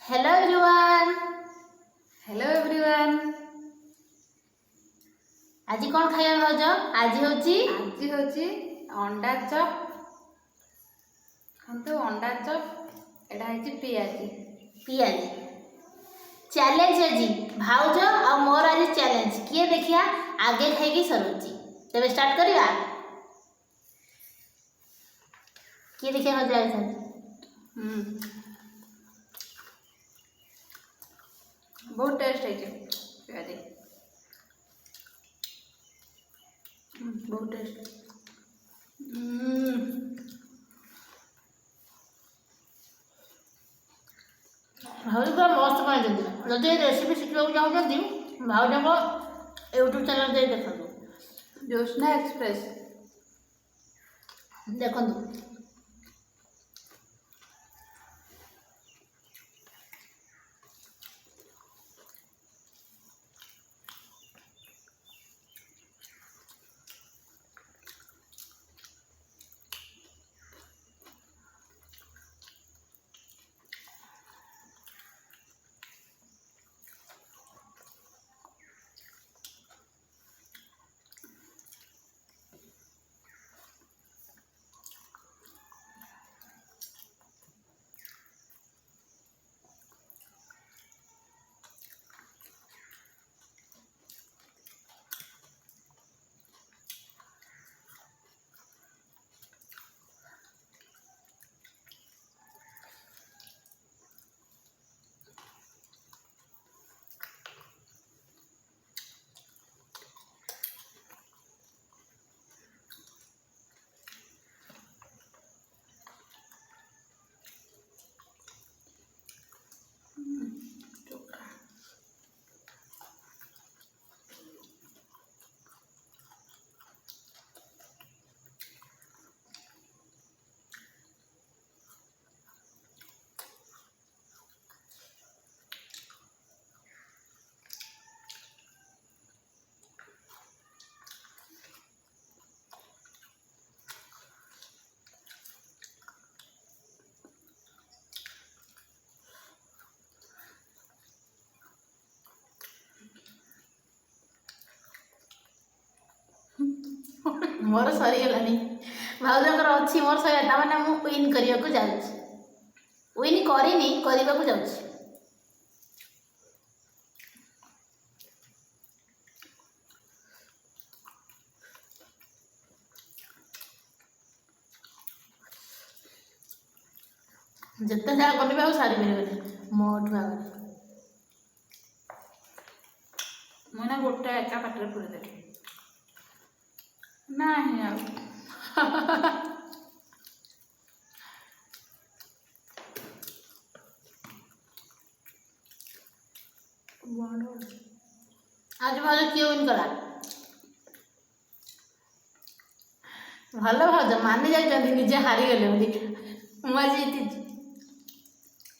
Hello everyone. Hello everyone. आज कौन खाଇବା भाଉज? आज होची अंडा चप। खांतु अंडा चप एटा है पियाजी पियाजी चैलेंज आज भाउज और मोर आज चैलेंज किए देखिया आगे खाई सरुची। तबे स्टार्ट करिया किए देखिया हो जाए। बहुत टेस्ट है पियाजी। बहुत टेस्ट। भाउज पूरा मस्त बनाई जदि ये रेसिपी शिखा चाहते भाउज को यूट्यूब चैनल दे देखो ज्योत्सना एक्सप्रेस देखो। मोर सरीगलानी भाउजर अच्छी मोर सरीगला मैंने मुझे विन करने को जाऊँ विन करनी करने को जाऊँ। जिते जहाँ कल भी सारी पारे मोठू आगे मैंने गोटे एका पाटे पूरे देखे नहीं आज भाज किए विन कला भल भाज मानी जाइए निजे हारी गले मुझे जीति।